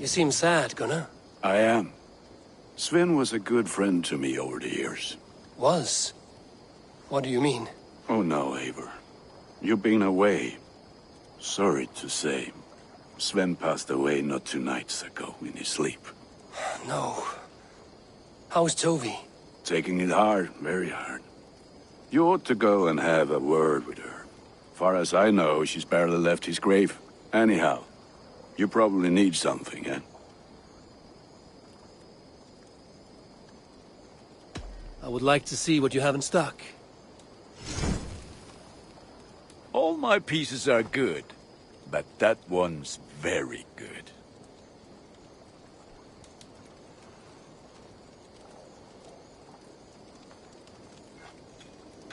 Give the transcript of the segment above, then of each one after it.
You seem sad, Gunnar. I am. Sven was a good friend to me over the years. Was? What do you mean? Oh no, Eivor. You've been away. Sorry to say. Sven passed away not 2 nights ago in his sleep. No. How's Tovi? Taking it hard, very hard. You ought to go and have a word with her. Far as I know, she's barely left his grave. Anyhow, you probably need something, eh? I would like to see what you have in stock. All my pieces are good, but that one's very good.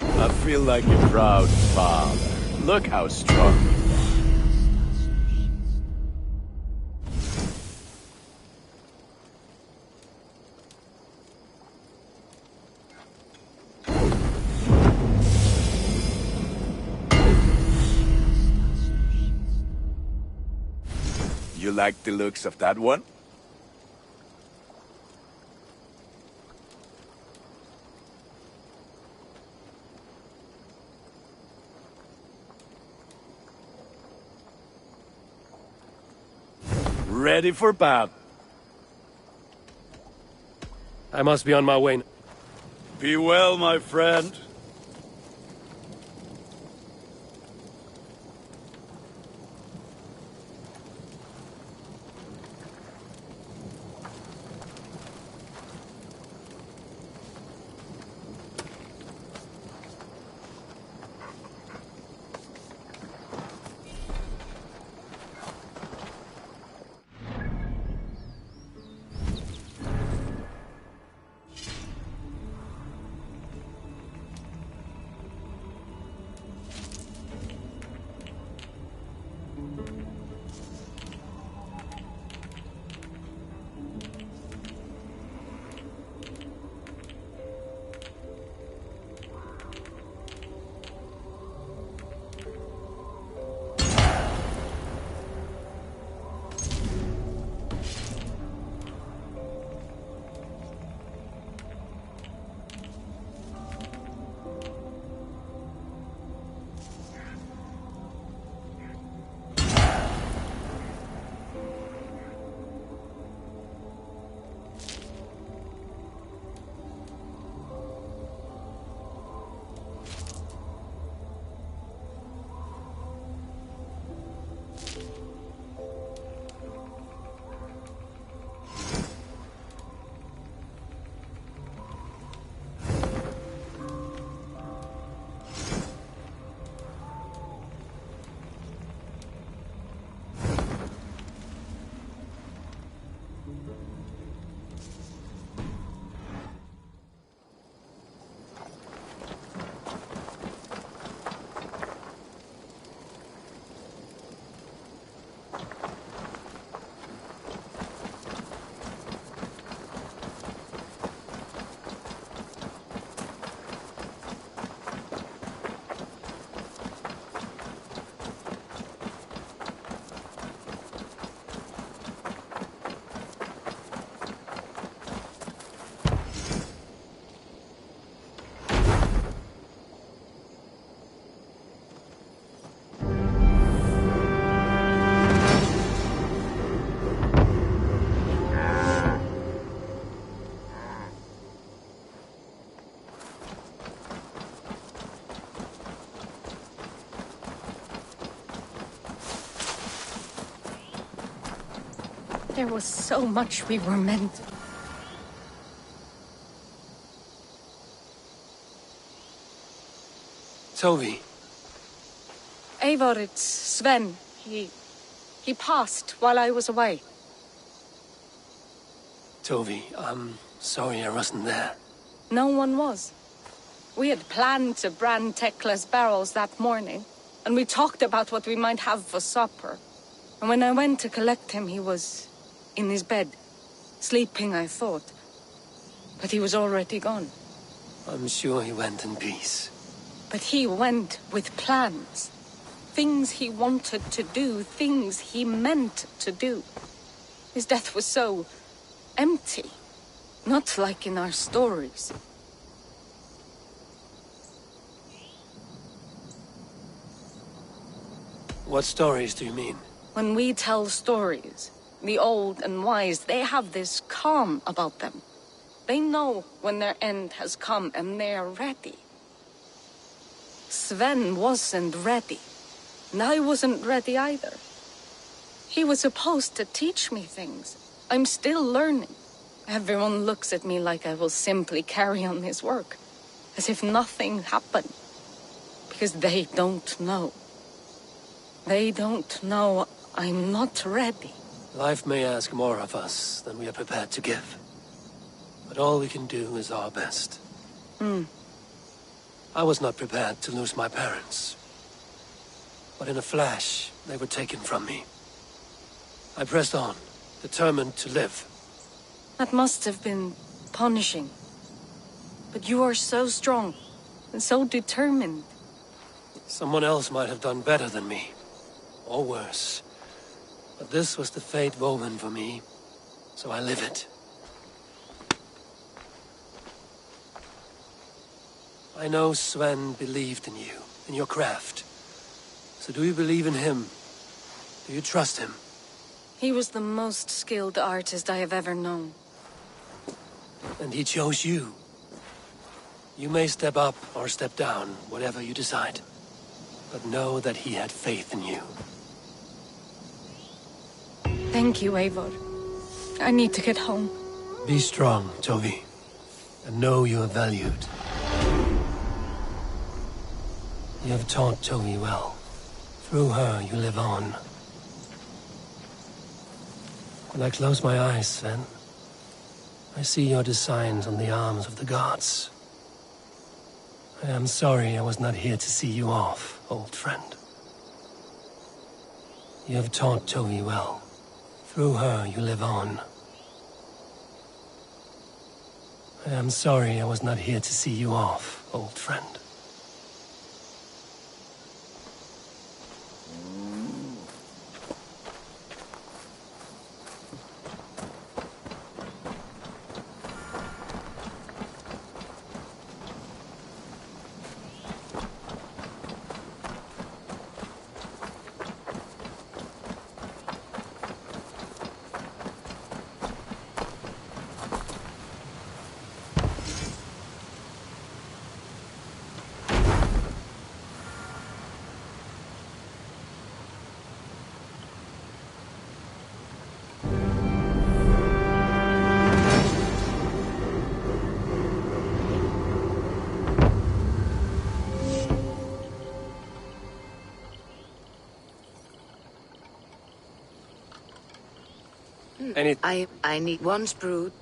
I feel like a proud father. Look how strong you are. You like the looks of that one? Ready for battle. I must be on my way. Be well, my friend. There was so much we were meant. Tovi. Eivor, it's Sven. He passed while I was away. Tovi, I'm sorry I wasn't there. No one was. We had planned to brand Tekla's barrels that morning, and we talked about what we might have for supper. And when I went to collect him, he was in his bed, sleeping, I thought. But he was already gone. I'm sure he went in peace. But he went with plans. Things he wanted to do, things he meant to do. His death was so empty. Not like in our stories. What stories do you mean? When we tell stories, the old and wise, they have this calm about them. They know when their end has come and they are ready. Sven wasn't ready. And I wasn't ready either. He was supposed to teach me things. I'm still learning. Everyone looks at me like I will simply carry on his work. As if nothing happened. Because they don't know. They don't know I'm not ready. Life may ask more of us than we are prepared to give. But all we can do is our best. I was not prepared to lose my parents. But in a flash, they were taken from me. I pressed on, determined to live. That must have been punishing. But you are so strong and so determined. Someone else might have done better than me. Or worse. But this was the fate woven for me, so I live it. I know Sven believed in you, in your craft. So do you believe in him? Do you trust him? He was the most skilled artist I have ever known. And he chose you. You may step up or step down, whatever you decide. But know that he had faith in you. Thank you, Eivor. I need to get home. Be strong, Tovi. And know you are valued. You have taught Tovi well. Through her, you live on. When I close my eyes, Sven, I see your designs on the arms of the gods. I am sorry I was not here to see you off, old friend. You have taught Tovi well. Through her, you live on. I am sorry I was not here to see you off, old friend. I need one sprue.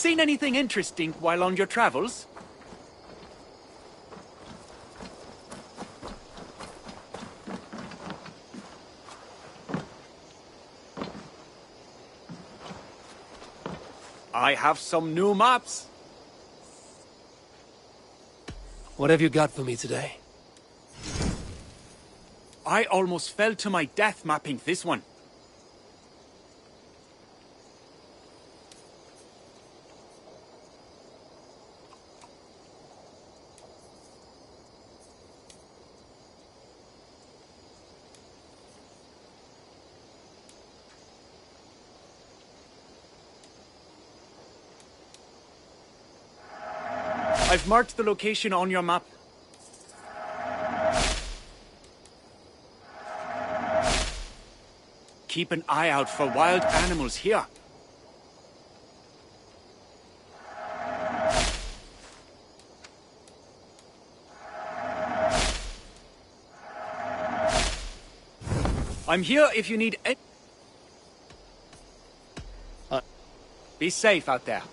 Seen anything interesting while on your travels? I have some new maps. What have you got for me today? I almost fell to my death mapping this one. I've marked the location on your map. Keep an eye out for wild animals here. I'm here if you need it. Be safe out there.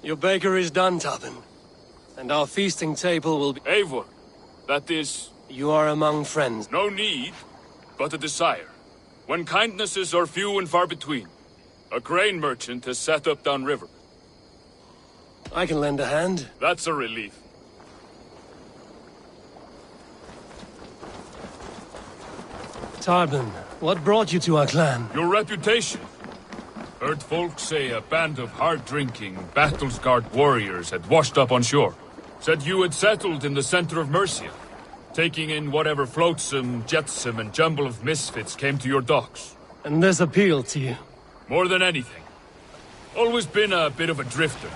Your baker is done, Tobin. And our feasting table will be... Eivor, that is... You are among friends. No need, but a desire. When kindnesses are few and far between. A grain merchant has set up downriver. I can lend a hand. That's a relief. Tarbin, what brought you to our clan? Your reputation. Heard folk say a band of hard-drinking, battle-scarred warriors had washed up on shore. Said you had settled in the center of Mercia, taking in whatever flotsam, jetsam, and jumble of misfits came to your docks. And this appealed to you? More than anything. Always been a bit of a drifter.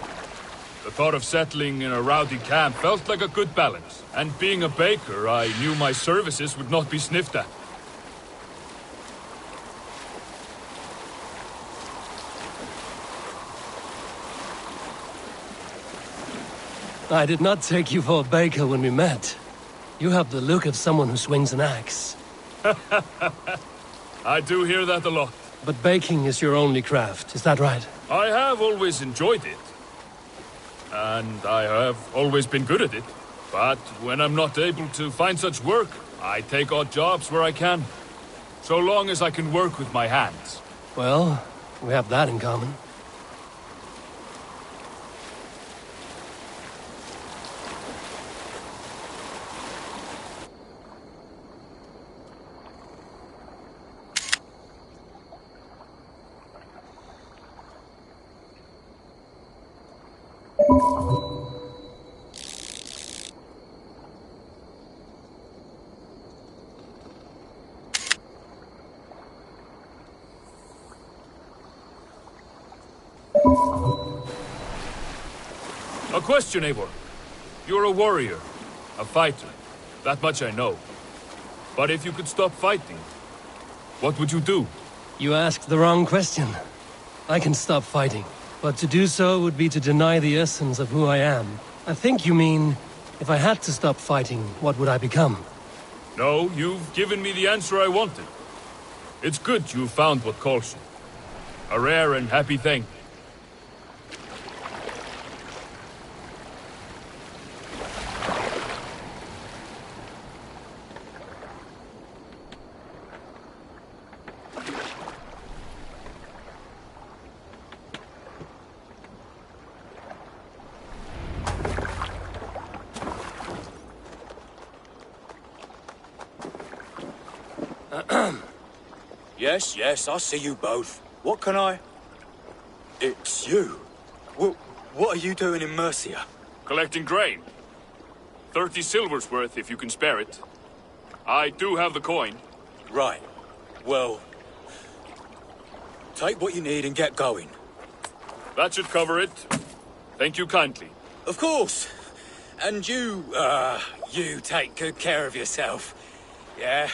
The thought of settling in a rowdy camp felt like a good balance. And being a baker, I knew my services would not be sniffed at. I did not take you for a baker when we met. You have the look of someone who swings an axe. I do hear that a lot. But baking is your only craft, is that right? I have always enjoyed it. And I have always been good at it. But when I'm not able to find such work, I take odd jobs where I can. So long as I can work with my hands. Well, we have that in common. question, Eivor. You're a warrior, a fighter. That much I know. But if you could stop fighting, what would you do? You asked the wrong question. I can stop fighting, but to do so would be to deny the essence of who I am. I think you mean, if I had to stop fighting, what would I become? No, you've given me the answer I wanted. It's good you found what calls you. A rare and happy thing. Yes, I see you both. What can I... It's you. What are you doing in Mercia? Collecting grain. 30 silver's worth if you can spare it. I do have the coin. Right. Well... take what you need and get going. That should cover it. Thank you kindly. Of course. And you take good care of yourself. Yeah?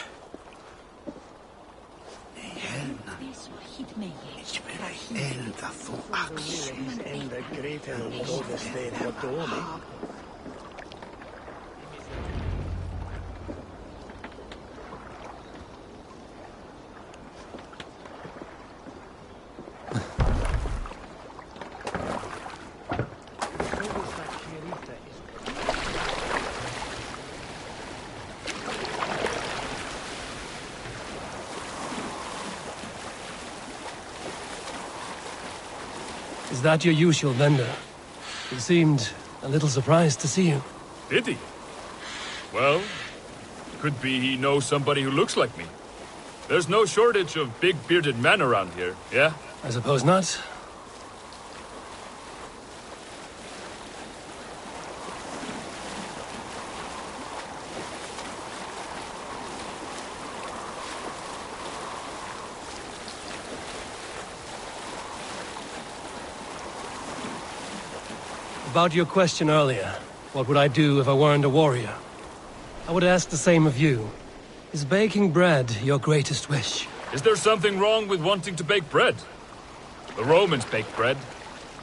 Is that your usual vendor? He seemed a little surprised to see you. Did he? Well, could be he knows somebody who looks like me. There's no shortage of big bearded men around here, yeah? I suppose not. About your question earlier, what would I do if I weren't a warrior? I would ask the same of you. Is baking bread your greatest wish? Is there something wrong with wanting to bake bread? The Romans baked bread.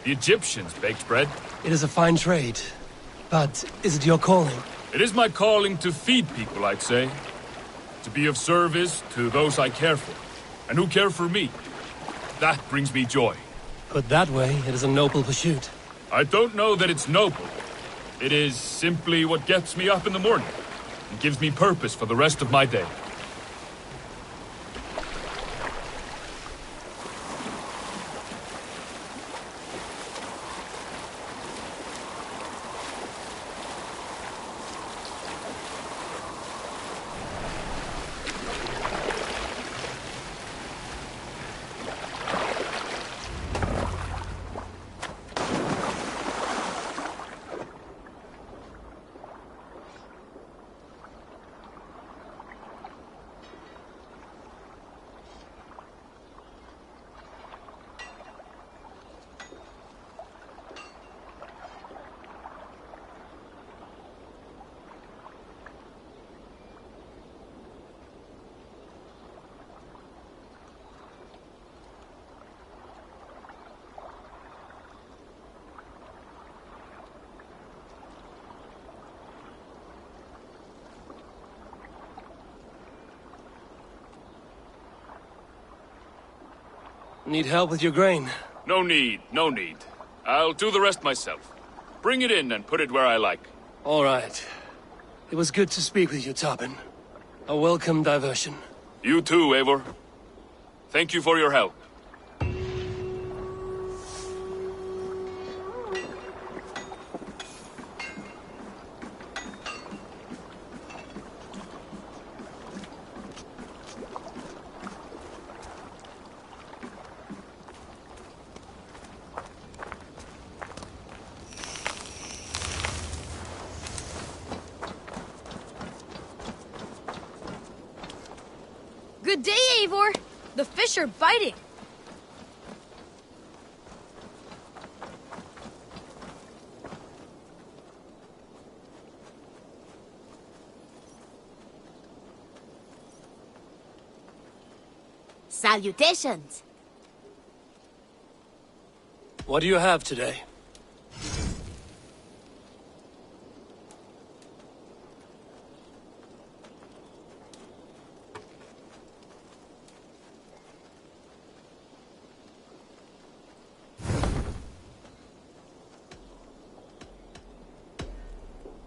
The Egyptians baked bread. It is a fine trade. But is it your calling? It is my calling to feed people, I'd say. To be of service to those I care for, and who care for me. That brings me joy. Put that way, it is a noble pursuit. I don't know that it's noble. It is simply what gets me up in the morning and gives me purpose for the rest of my day. Need help with your grain? No need, no need. I'll do the rest myself. Bring it in and put it where I like. All right. It was good to speak with you, Tobin. A welcome diversion. You too, Eivor. Thank you for your help. Good day, Eivor. The fish are biting. Salutations. What do you have today?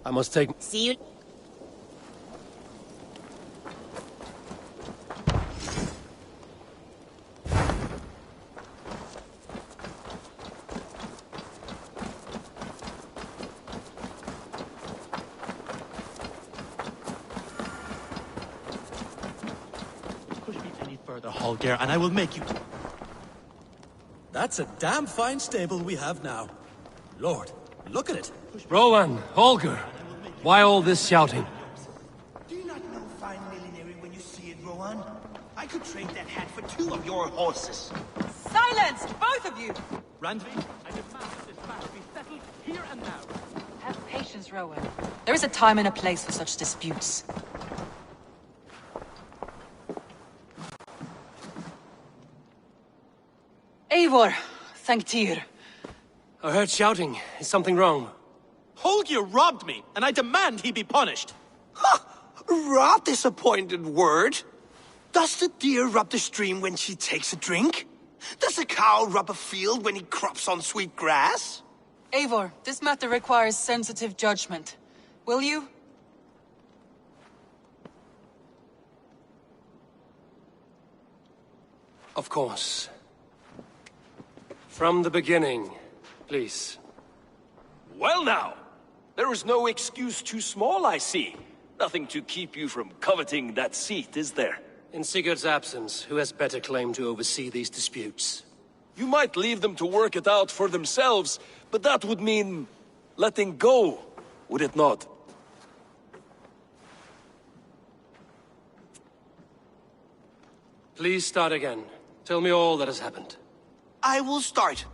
I must take... See you. Push me any further, Holger, and I will make you... That's a damn fine stable we have now. Lord, look at it. Rowan, Holger, why all this shouting? Do you not know fine millinery when you see it, Rowan? I could trade that hat for 2 of your horses. Silence, both of you! Randvi, I demand that this matter be settled here and now. Have patience, Rowan. There is a time and a place for such disputes. Eivor, thank Tyr. I heard shouting. Is something wrong? Holger robbed me, and I demand he be punished. Ha! Raw disappointed word. Does the deer rub the stream when she takes a drink? Does a cow rub a field when he crops on sweet grass? Eivor, this matter requires sensitive judgment. Will you? Of course. From the beginning, please. Well now, there is no excuse too small, I see. Nothing to keep you from coveting that seat, is there? In Sigurd's absence, who has better claim to oversee these disputes? You might leave them to work it out for themselves, but that would mean letting go, would it not? Please start again. Tell me all that has happened. I will start.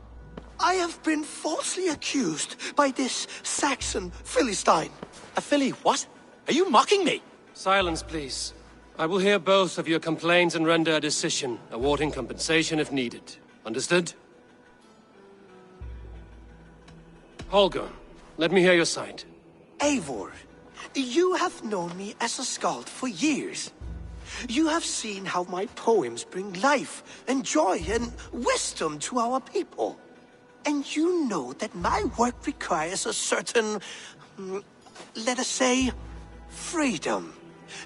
I have been falsely accused by this Saxon Philistine. A Philly what? Are you mocking me? Silence, please. I will hear both of your complaints and render a decision, awarding compensation if needed. Understood? Holger, let me hear your side. Eivor, you have known me as a skald for years. You have seen how my poems bring life and joy and wisdom to our people. And you know that my work requires a certain, let us say, freedom.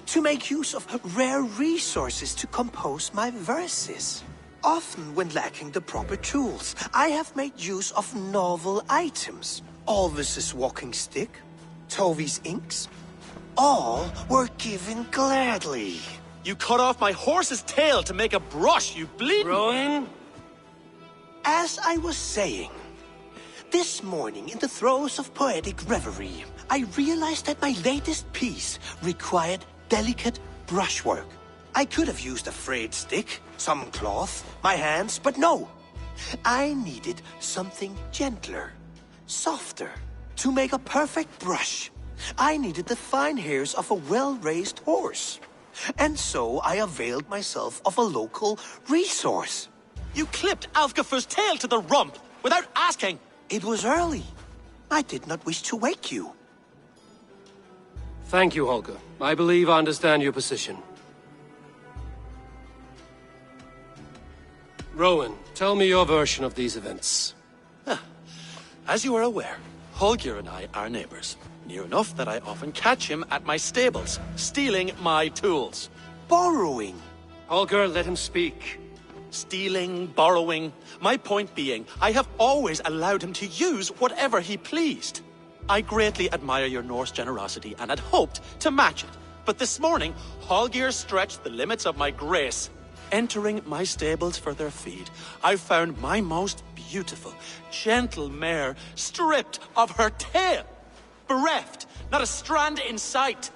To make use of rare resources to compose my verses. Often when lacking the proper tools, I have made use of novel items. Alvis's walking stick, Tovi's inks. All were given gladly. You cut off my horse's tail to make a brush, you bleeding... Rowan? As I was saying, this morning in the throes of poetic reverie, I realized that my latest piece required delicate brushwork. I could have used a frayed stick, some cloth, my hands, but no. I needed something gentler, softer. To make a perfect brush, I needed the fine hairs of a well-raised horse. And so I availed myself of a local resource. You clipped Alfgafur's tail to the rump without asking. It was early. I did not wish to wake you. Thank you, Holger. I believe I understand your position. Rowan, tell me your version of these events. As you are aware, Holger and I are neighbors. Near enough that I often catch him at my stables, stealing my tools. Borrowing. Holger, let him speak. Stealing, borrowing. My point being, I have always allowed him to use whatever he pleased. I greatly admire your Norse generosity and had hoped to match it. But this morning, Holger stretched the limits of my grace. Entering my stables for their feed, I found my most beautiful, gentle mare stripped of her tail. Bereft, not a strand in sight.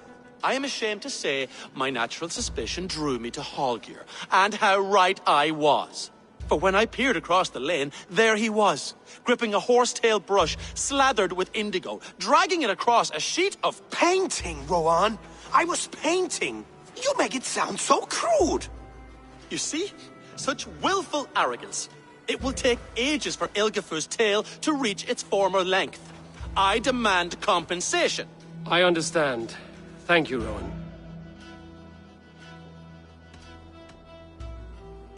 I am ashamed to say my natural suspicion drew me to Holger, and how right I was. For when I peered across the lane, there he was, gripping a horsetail brush slathered with indigo, dragging it across a sheet of... Painting, Rowan. I was painting. You make it sound so crude. You see? such willful arrogance. It will take ages for Ilgafur's tail to reach its former length. I demand compensation. I understand. Thank you, Rowan.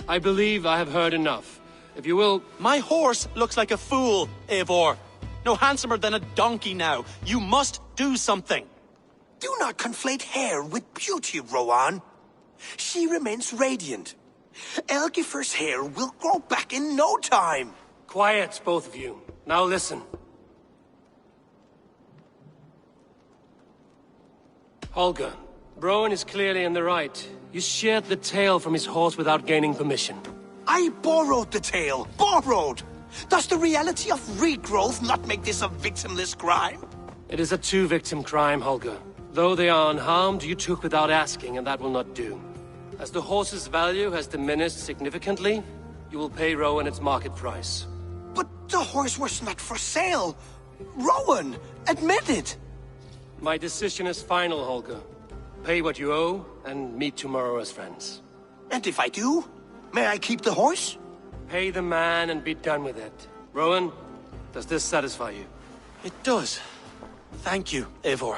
I believe I have heard enough. If you will... My horse looks like a fool, Eivor. No handsomer than a donkey now. You must do something. Do not conflate hair with beauty, Rowan. She remains radiant. Elgifur's hair will grow back in no time. Quiet, both of you. Now listen. Holger, Rowan is clearly in the right. You sheared the tail from his horse without gaining permission. I borrowed the tail. Borrowed! Does the reality of regrowth not make this a victimless crime? It is a two-victim crime, Holger. Though they are unharmed, you took without asking, and that will not do. As the horse's value has diminished significantly, you will pay Rowan its market price. But the horse was not for sale. Rowan, admit it. My decision is final, Holger. Pay what you owe, and meet tomorrow as friends. And if I do, may I keep the horse? Pay the man and be done with it. Rowan, does this satisfy you? It does. Thank you, Eivor.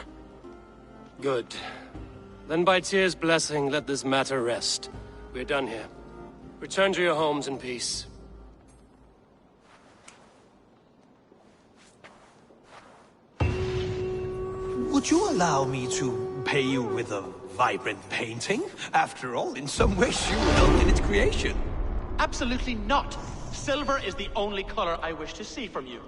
Good. Then by Tyr's blessing, let this matter rest. We're done here. Return to your homes in peace. Would you allow me to pay you with a vibrant painting? After all, in some ways you helped in its creation. Absolutely not. Silver is the only color I wish to see from you.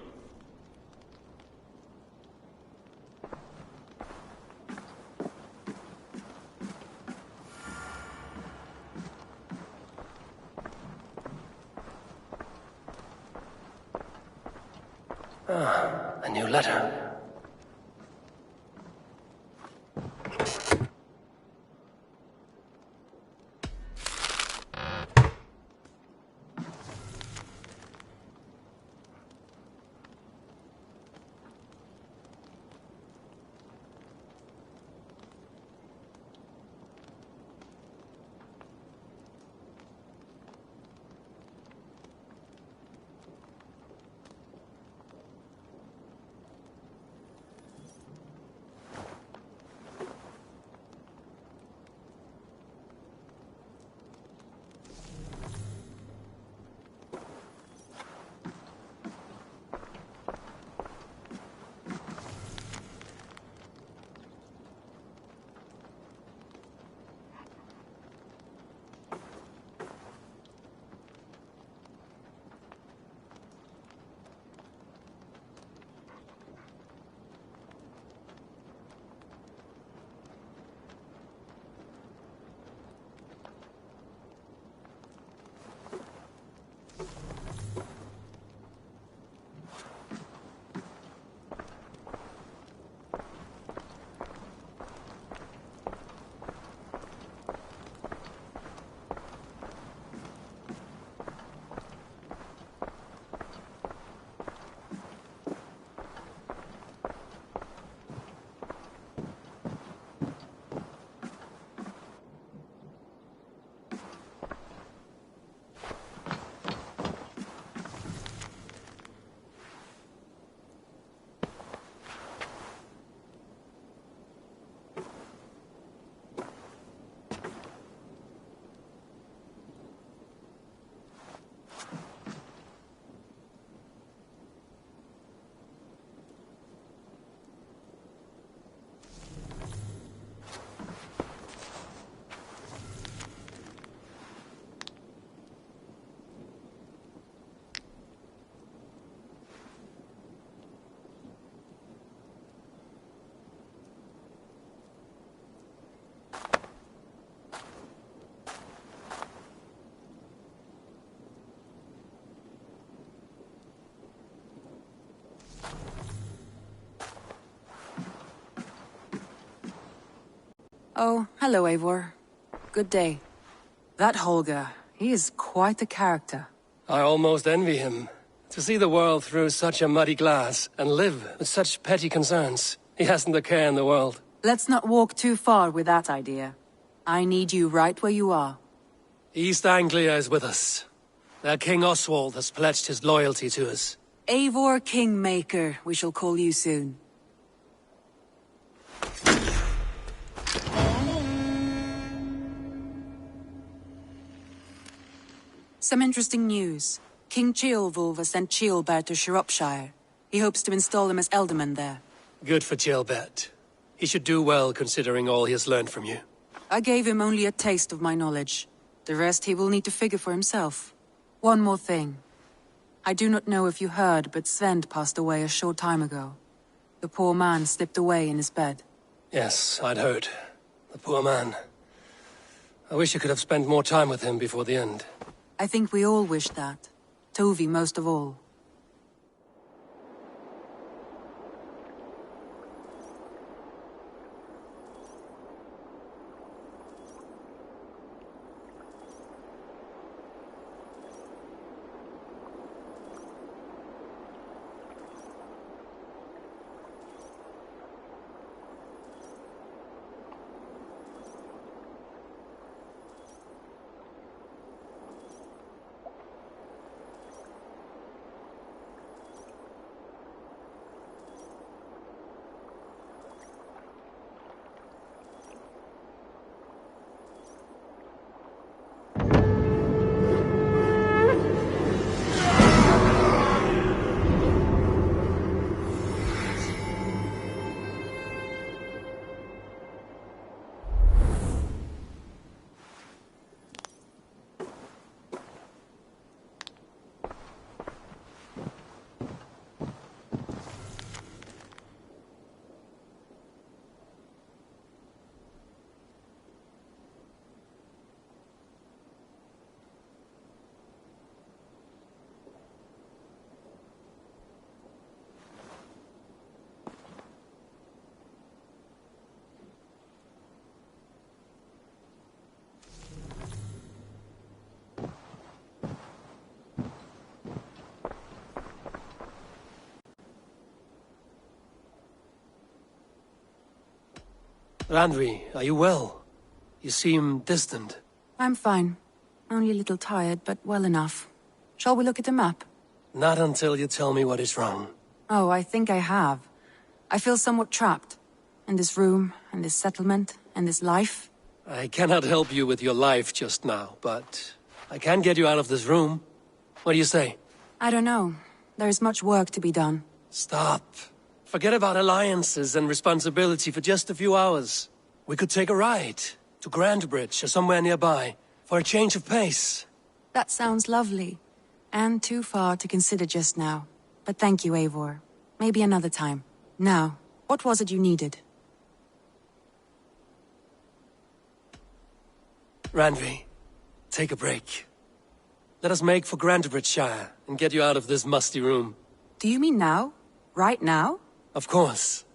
A new letter. Oh, hello, Eivor. Good day. That Holger, he is quite a character. I almost envy him. To see the world through such a muddy glass and live with such petty concerns. He hasn't a care in the world. Let's not walk too far with that idea. I need you right where you are. East Anglia is with us. Their King Oswald has pledged his loyalty to us. Eivor Kingmaker, we shall call you soon. Some interesting news. King Ceolwulf has sent Ceolbert to Shropshire. He hopes to install him as Elderman there. Good for Ceolbert. He should do well considering all he has learned from you. I gave him only a taste of my knowledge. The rest he will need to figure for himself. One more thing. I do not know if you heard, but Svend passed away a short time ago. The poor man slipped away in his bed. Yes, I'd heard. The poor man. I wish I could have spent more time with him before the end. I think we all wish that. Tovi most of all. Randvi, are you well? You seem distant. I'm fine. Only a little tired, but well enough. Shall we look at the map? Not until you tell me what is wrong. Oh, I think I have. I feel somewhat trapped. In this room, in this settlement, in this life. I cannot help you with your life just now, but I can get you out of this room. What do you say? I don't know. There is much work to be done. Stop. Forget about alliances and responsibility for just a few hours. We could take a ride to Grandbridge or somewhere nearby for a change of pace. That sounds lovely. And too far to consider just now. But thank you, Eivor. Maybe another time. Now, what was it you needed? Randvi, take a break. Let us make for Grandbridgeshire and get you out of this musty room. Do you mean now? Right now? Of course.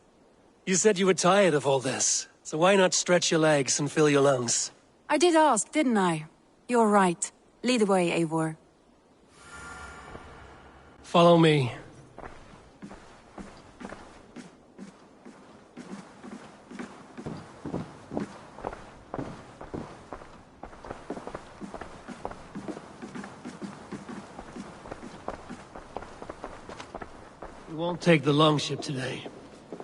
You said you were tired of all this, so why not stretch your legs and fill your lungs? I did ask, didn't I? You're right. Lead the way, Eivor. Follow me. We won't take the longship today.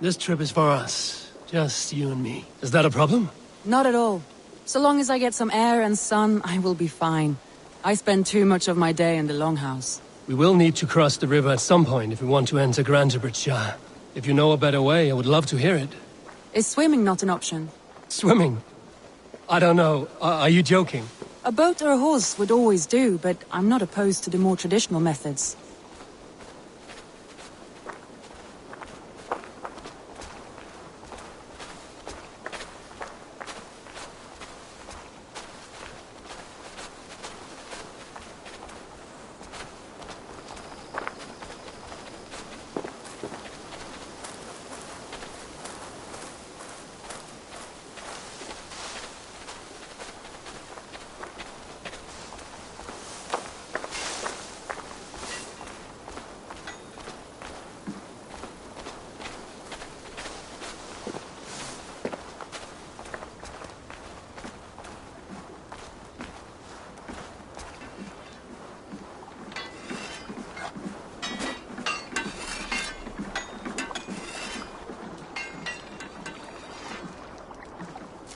This trip is for us. Just you and me. Is that a problem? Not at all. So long as I get some air and sun, I will be fine. I spend too much of my day in the longhouse. We will need to cross the river at some point if we want to enter Grandbridgeshire. If you know a better way, I would love to hear it. Is swimming not an option? Swimming? I don't know. Are you joking? A boat or a horse would always do, but I'm not opposed to the more traditional methods.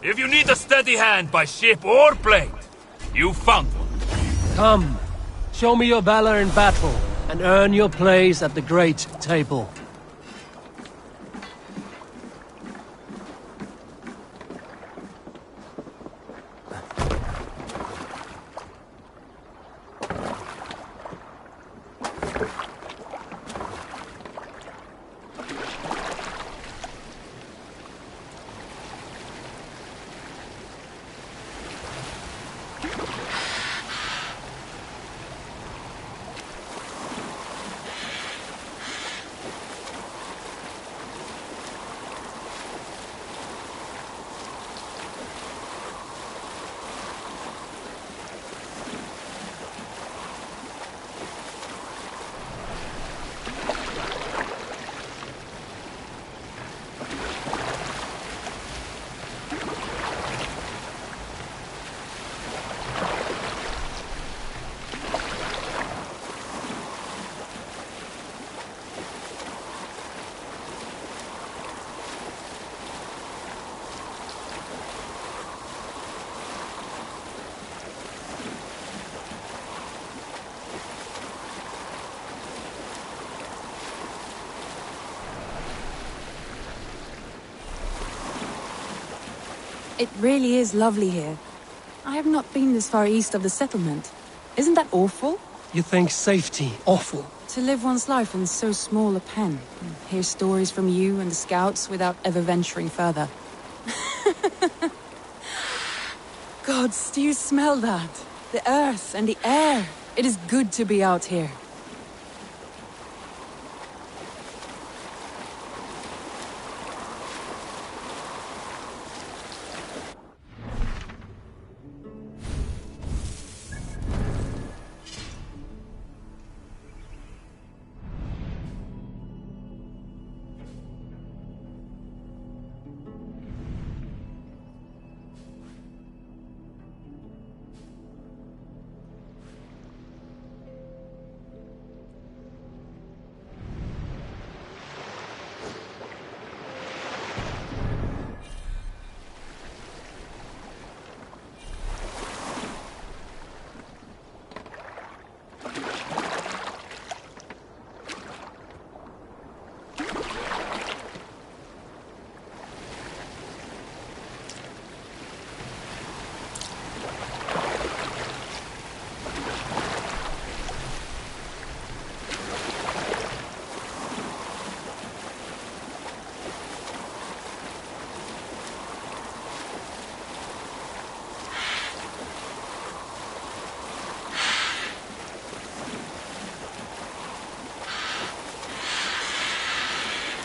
If you need a steady hand by ship or blade, you found one. Come, show me your valor in battle, and earn your place at the great table. It really is lovely here. I have not been this far east of the settlement. Isn't that awful? You think safety awful? To live one's life in so small a pen, and hear stories from you and the scouts without ever venturing further. Gods, do you smell that? The earth and the air. It is good to be out here.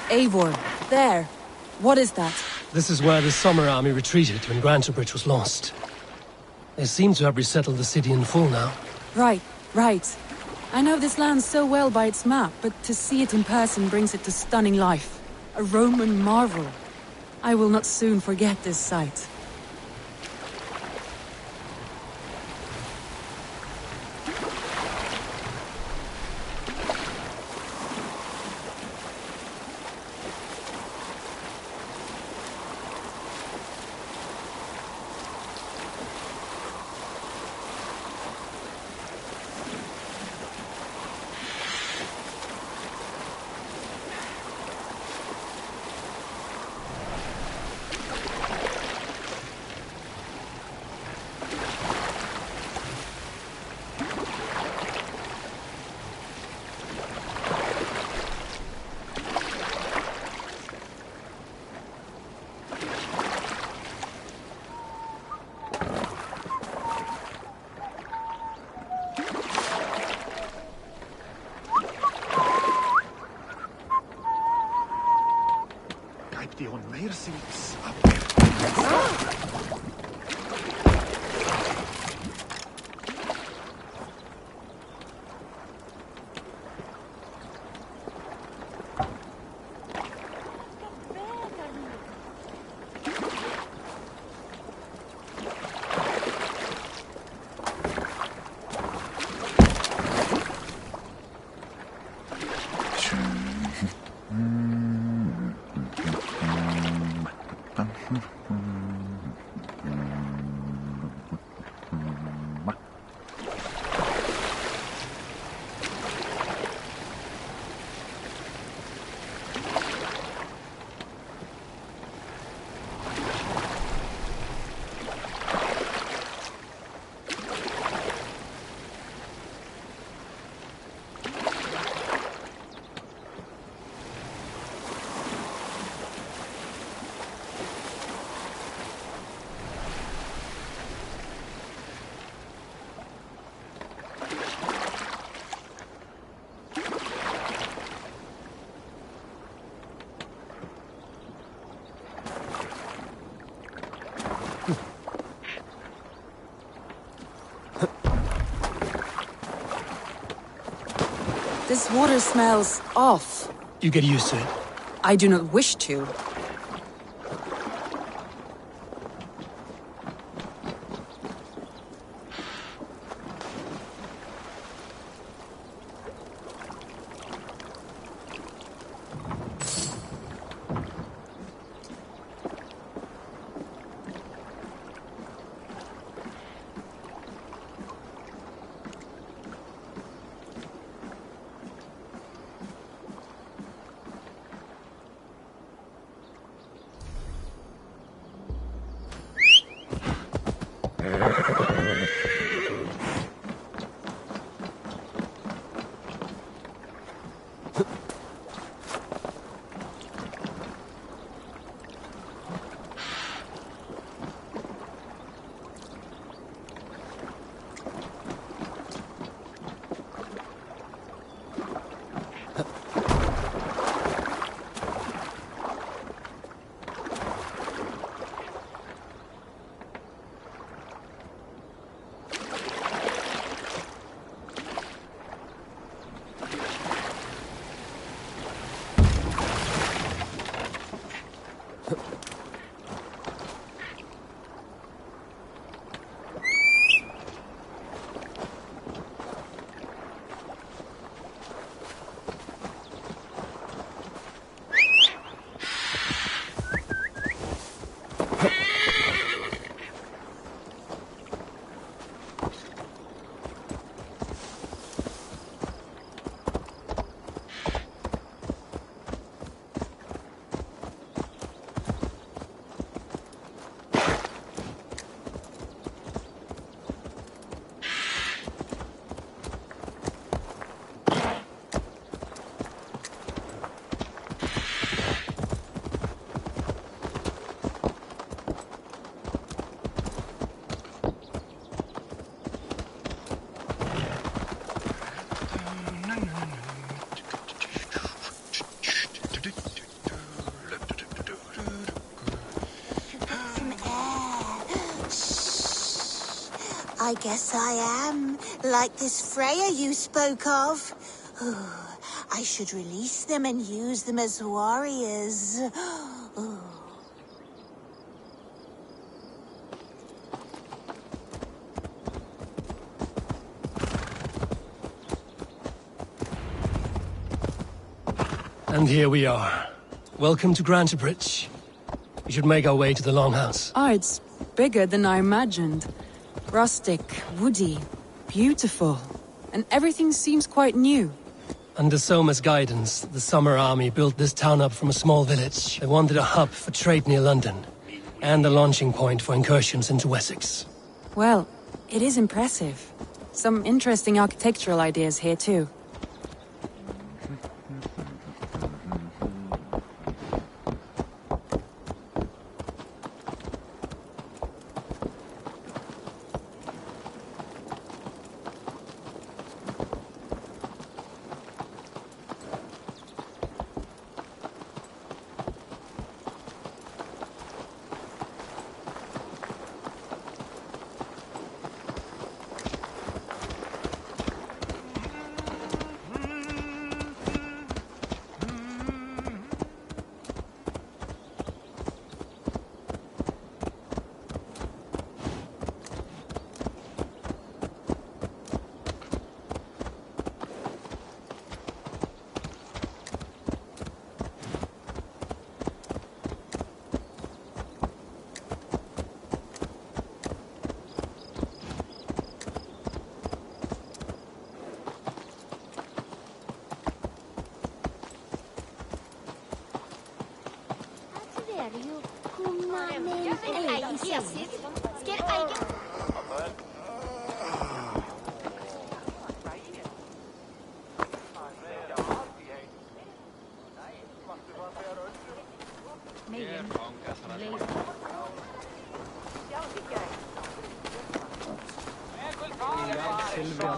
Eivor, there. What is that? This is where the Summer Army retreated when Grantebridge was lost. They seem to have resettled the city in full now. Right. I know this land so well by its map, but to see it in person brings it to stunning life. A Roman marvel. I will not soon forget this sight. Die onweerziens. This water smells off. You get used to it. I do not wish to. I guess I am, like this Freya you spoke of. I should release them and use them as warriors. And here we are. Welcome to Grantebridge. We should make our way to the Longhouse. Ah, it's bigger than I imagined. Rustic, woody, beautiful. And everything seems quite new. Under Soma's guidance, the Summer Army built this town up from a small village. They wanted a hub for trade near London, and a launching point for incursions into Wessex. Well, it is impressive. Some interesting architectural ideas here too.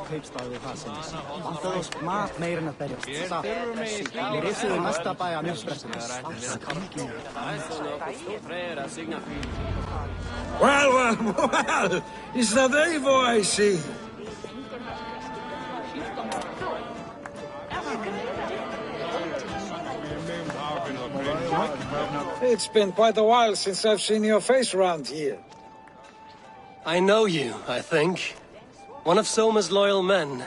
Kaupstaður Hasins. Vantar oss mat meira en að berjast. Satt. Við rissuðum næsta bæ að mjölsbrettinu. Well, is that Eivor I see? It's been quite a while since I've seen your face around here. I know you, I think. One of Soma's loyal men.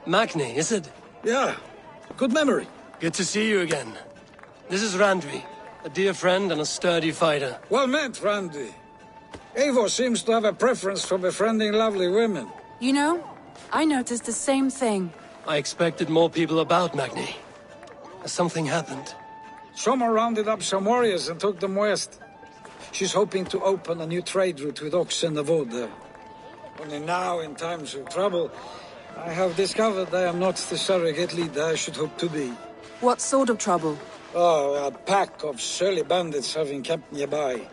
Magni, is it? Yeah, good memory. Good to see you again. This is Randvi, a dear friend and a sturdy fighter. Well met, Randvi. Eivor seems to have a preference for befriending lovely women. You know, I noticed the same thing. I expected more people about Magni. Has something happened? Soma rounded up some warriors and took them west. She's hoping to open a new trade route with Ox and the Wood there. Only now, in times of trouble, I have discovered I am not the surrogate leader I should hope to be. What sort of trouble? Oh, a pack of surly bandits have encamped nearby.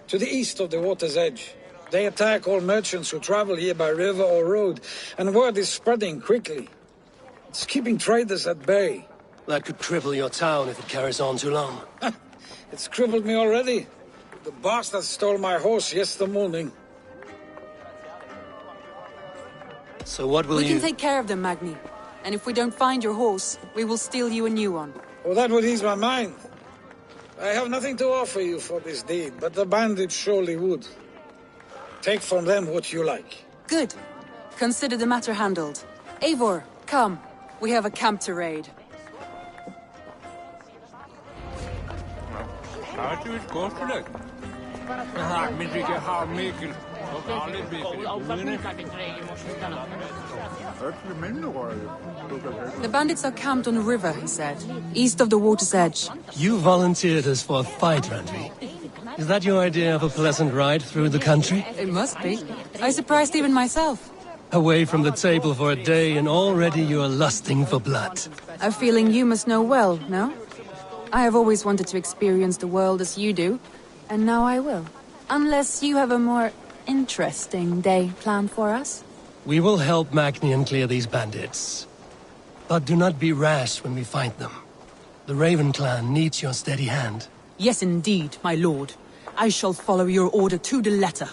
To the east of the water's edge. They attack all merchants who travel here by river or road, and word is spreading quickly. It's keeping traders at bay. That could cripple your town if it carries on too long. It's crippled me already. The bastard stole my horse yesterday morning. So what will We can take care of them, Magni. And if we don't find your horse, we will steal you a new one. Oh, that would ease my mind. I have nothing to offer you for this deed, but the bandits surely would. Take from them what you like. Good. Consider the matter handled. Eivor, come. We have a camp to raid. The bandits are camped on a river, he said, east of the water's edge. You volunteered us for a fight, Randvi. Is that your idea of a pleasant ride through the country? It must be. I surprised even myself. Away from the table for a day and already you are lusting for blood. A feeling you must know well, no? I have always wanted to experience the world as you do, and now I will. Unless you have a more interesting day planned for us? We will help Magnian clear these bandits. But do not be rash when we find them. The Raven clan needs your steady hand. Yes, indeed, my lord. I shall follow your order to the letter.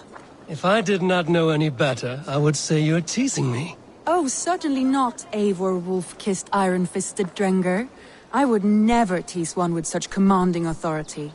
If I did not know any better, I would say you're teasing me. Oh, certainly not, Eivor wolf-kissed iron-fisted Drenger. I would never tease one with such commanding authority.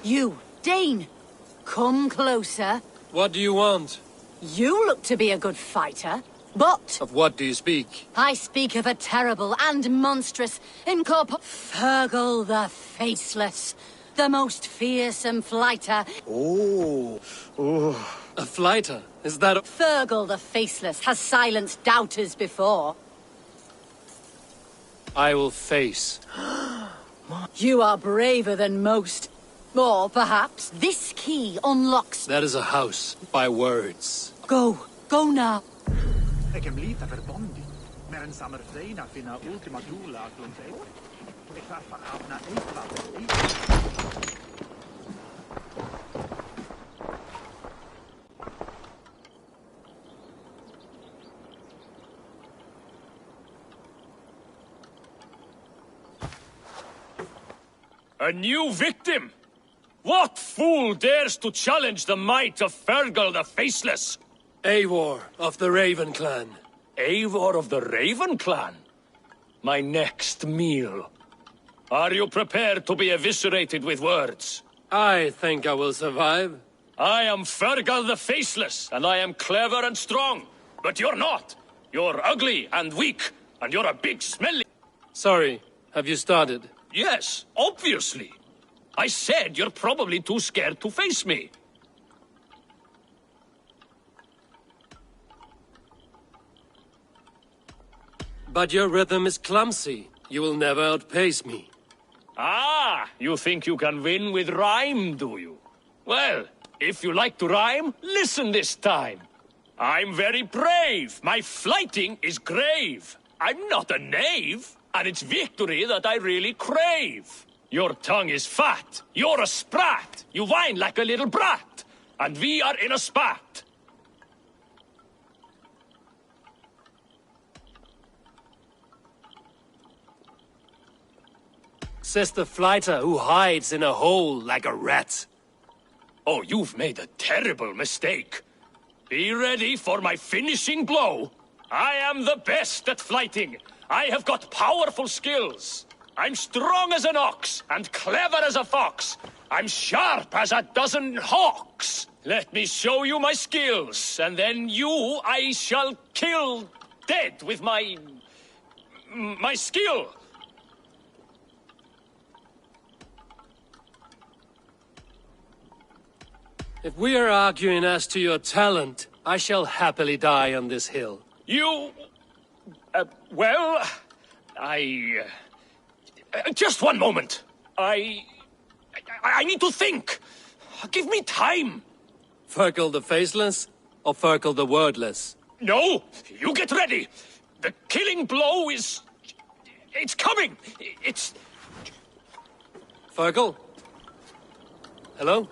You, Dane! Come closer. What do you want? You look to be a good fighter, but... Of what do you speak? I speak of a terrible and monstrous Fergal the Faceless, the most fearsome fighter. Oh. A fighter? Is that a... Fergal the Faceless has silenced doubters before. I will face. You are braver than most. Or perhaps this key unlocks... That is a house, by words. Go now. A new victim? What fool dares to challenge the might of Fergal the Faceless? Eivor of the Raven clan. Eivor of the Raven clan? My next meal. Are you prepared to be eviscerated with words? I think I will survive. I am Fergal the Faceless, and I am clever and strong. But you're not. You're ugly and weak, and you're a big smelly... Sorry, have you started? Yes, obviously. I said you're probably too scared to face me. But your rhythm is clumsy. You will never outpace me. Ah, you think you can win with rhyme, do you? Well, if you like to rhyme, listen this time. I'm very brave. My flighting is grave. I'm not a knave, and it's victory that I really crave. Your tongue is fat. You're a sprat. You whine like a little brat. And we are in a spat. Says the flighter who hides in a hole like a rat. Oh, you've made a terrible mistake. Be ready for my finishing blow. I am the best at flighting. I have got powerful skills. I'm strong as an ox and clever as a fox. I'm sharp as a dozen hawks. Let me show you my skills, and then you I shall kill dead with my skill. If we are arguing as to your talent, I shall happily die on this hill. You... well... just one moment. I need to think. Give me time. Fergal the Faceless or Fergal the Wordless? No, you get ready. The killing blow is... it's coming. It's... Fergal? Hello?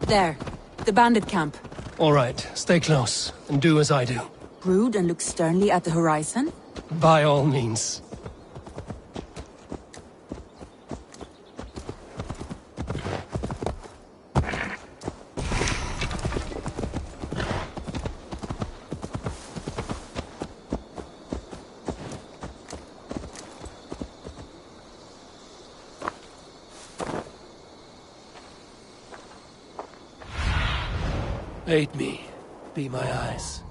There. The bandit camp. All right, stay close, and do as I do. Brood and look sternly at the horizon? By all means. Aid me. Be my eyes.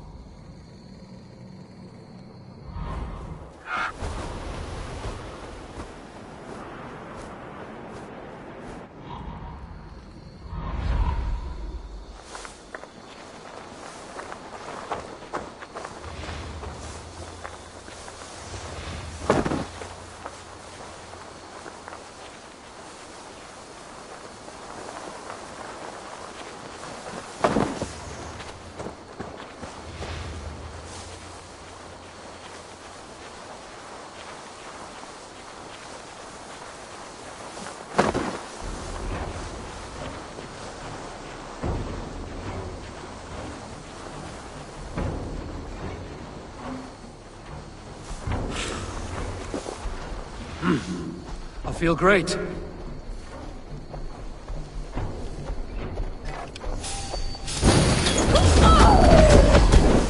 I feel great.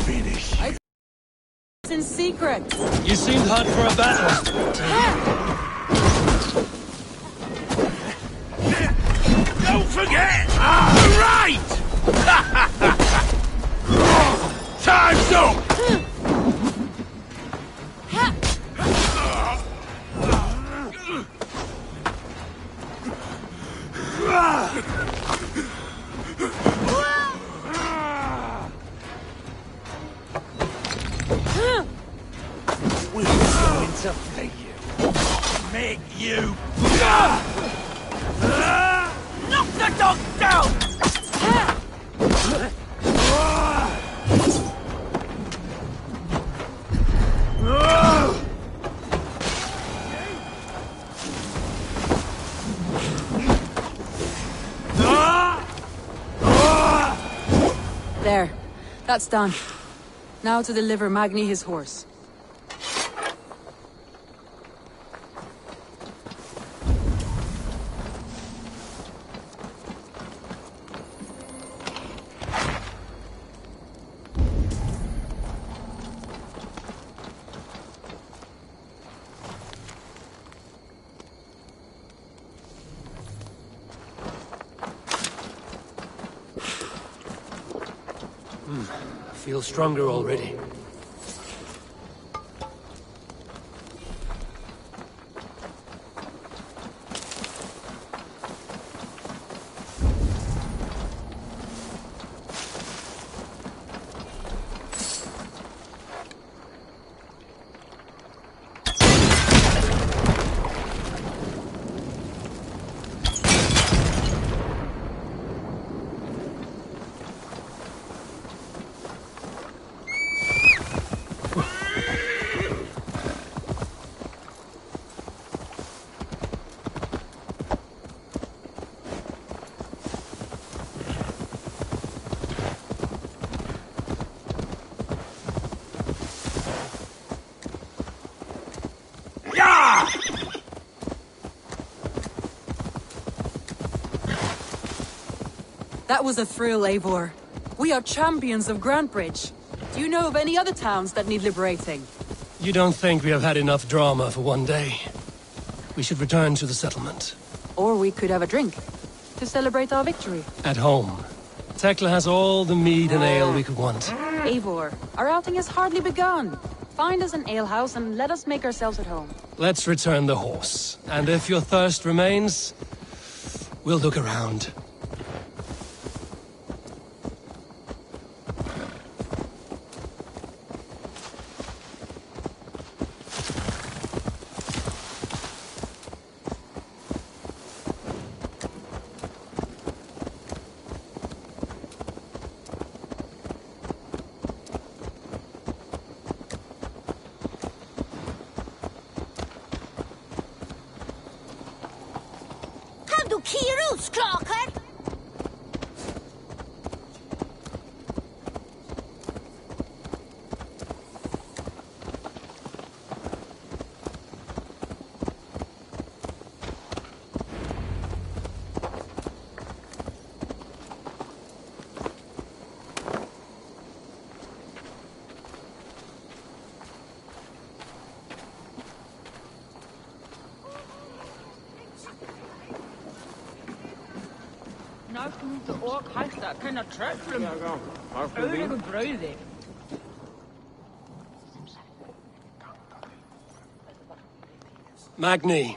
Finish. It's in secret. You seemed hot for a battle. Don't forget! Right! Time's up! We're going to pay you. Make you... Knock the dog down! That's done. Now to deliver Magni his horse. I feel stronger already. That was a thrill, Eivor. We are champions of Grantbridge. Do you know of any other towns that need liberating? You don't think we have had enough drama for one day? We should return to the settlement. Or we could have a drink, to celebrate our victory. At home. Tekla has all the mead and ale we could want. Eivor, our outing has hardly begun. Find us an alehouse and let us make ourselves at home. Let's return the horse. And if your thirst remains, we'll look around. Magni,